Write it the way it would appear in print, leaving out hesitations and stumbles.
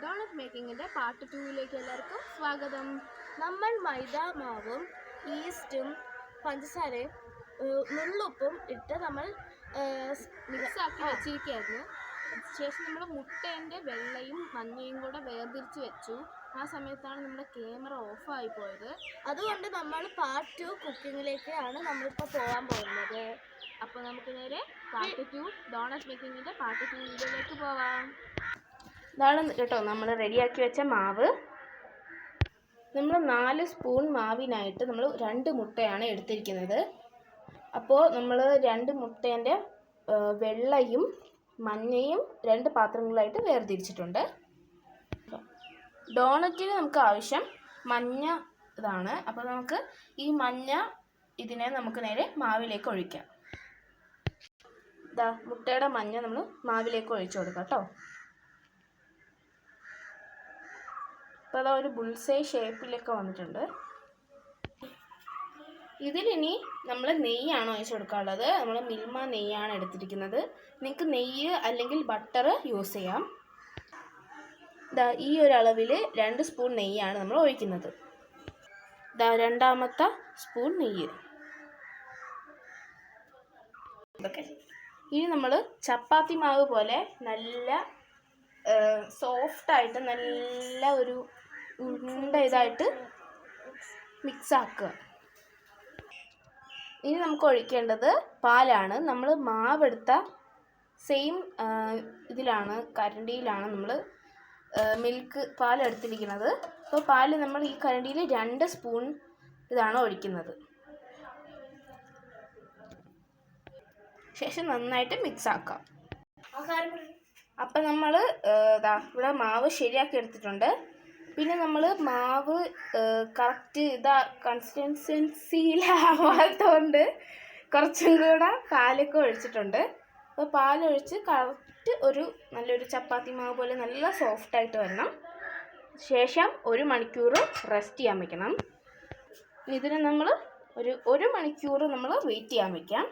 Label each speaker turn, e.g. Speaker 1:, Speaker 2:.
Speaker 1: Doughnut മേക്കിങ്ങിൻ്റെ part 2ലേക്ക് എല്ലാവർക്കും സ്വാഗതം. നമ്മൾ മൈദ മാവും ഈസ്റ്റും പഞ്ചസാരയും നുള്ളുപ്പും ഇട്ട് നമ്മൾ മിക്സാക്കി വെച്ചിരിക്കുകയായിരുന്നു. ശേഷം നമ്മൾ മുട്ടേൻ്റെ വെള്ളയും മഞ്ഞയും കൂടെ വേർതിരിച്ച് വെച്ചു. ആ സമയത്താണ് നമ്മുടെ ക്യാമറ ഓഫായി പോയത്. അതുകൊണ്ട് നമ്മൾ പാർട്ട് 2 കുക്കിങ്ങിലേക്കാണ് നമ്മളിപ്പോൾ പോകാൻ പോകുന്നത്. അപ്പോൾ നമുക്ക് നേരെ പാർട്ട് 2 ഡോണറ്റ് മേക്കിങ്ങിൻ്റെ പാർട്ട് 2 വീഡിയോയിലേക്ക് പോവാം. ഇതാണ് കേട്ടോ നമ്മൾ റെഡിയാക്കി വെച്ച മാവ്. നമ്മൾ 4 സ്പൂൺ മാവിനായിട്ട് നമ്മൾ 2 മുട്ടയാണ് എടുത്തിരിക്കുന്നത്. അപ്പോൾ നമ്മൾ 2 മുട്ടേൻ്റെ വെള്ളയും മഞ്ഞയും 2 പാത്രങ്ങളായിട്ട് വേർതിരിച്ചിട്ടുണ്ട്. ഡോണറ്റിന് നമുക്ക് ആവശ്യം മഞ്ഞ ഇതാണ്. അപ്പോൾ നമുക്ക് ഈ മഞ്ഞ ഇതിനെ നമുക്ക് നേരെ മാവിലേക്ക് ഒഴിക്കാം. മുട്ടയുടെ മഞ്ഞ നമ്മൾ മാവിലേക്ക് ഒഴിച്ചു കൊടുക്കാം കേട്ടോ. അപ്പോൾ അതാ ഒരു ബുൾസൈ ഷേപ്പിലൊക്കെ വന്നിട്ടുണ്ട്. ഇതിലിനി നമ്മൾ നെയ്യാണ് ഒഴിച്ചു കൊടുക്കാനുള്ളത്. നമ്മൾ മിൽമ നെയ്യാണ് എടുത്തിരിക്കുന്നത്. നിങ്ങൾക്ക് നെയ്യ് അല്ലെങ്കിൽ ബട്ടർ യൂസ് ചെയ്യാം. ഈ ഒരു അളവിൽ 2 സ്പൂൺ നെയ്യാണ് നമ്മൾ ഒഴിക്കുന്നത്. രണ്ടാമത്തെ സ്പൂൺ നെയ്യ്. ഇനി നമ്മൾ ചപ്പാത്തി മാവ് പോലെ നല്ല സോഫ്റ്റായിട്ട് നല്ല ഒരു ഉണ്ട ഇതായിട്ട് മിക്സ് ആക്കുക. ഇനി നമുക്ക് ഒഴിക്കേണ്ടത് പാലാണ്. നമ്മൾ മാവെടുത്ത സെയിം ഇതിലാണ്, കരണ്ടിയിലാണ് നമ്മൾ മിൽക്ക് പാൽ എടുത്തിരിക്കുന്നത്. അപ്പോൾ പാല് നമ്മൾ ഈ കരണ്ടിയിൽ 2 സ്പൂൺ ഇതാണ് ഒഴിക്കുന്നത്. ശേഷം നന്നായിട്ട് മിക്സ് ആക്കാം. അപ്പം നമ്മൾ ഇവിടെ മാവ് ശരിയാക്കി എടുത്തിട്ടുണ്ട്. പിന്നെ നമ്മൾ മാവ് കറക്റ്റ് കൺസിസ്റ്റൻസിയിലാവാത്തതുകൊണ്ട് കുറച്ചും കൂടെ പാലൊക്കെ ഒഴിച്ചിട്ടുണ്ട്. അപ്പോൾ പാലൊഴിച്ച് കറക്റ്റ് ഒരു നല്ലൊരു ചപ്പാത്തി മാവ് പോലെ നല്ല സോഫ്റ്റായിട്ട് വരണം. ശേഷം 1 മണിക്കൂർ റെസ്റ്റ് ചെയ്യാൻ വയ്ക്കണം. ഇതിന് നമ്മൾ ഒരു മണിക്കൂർ നമ്മൾ വെയിറ്റ് ചെയ്യാൻ വയ്ക്കാം.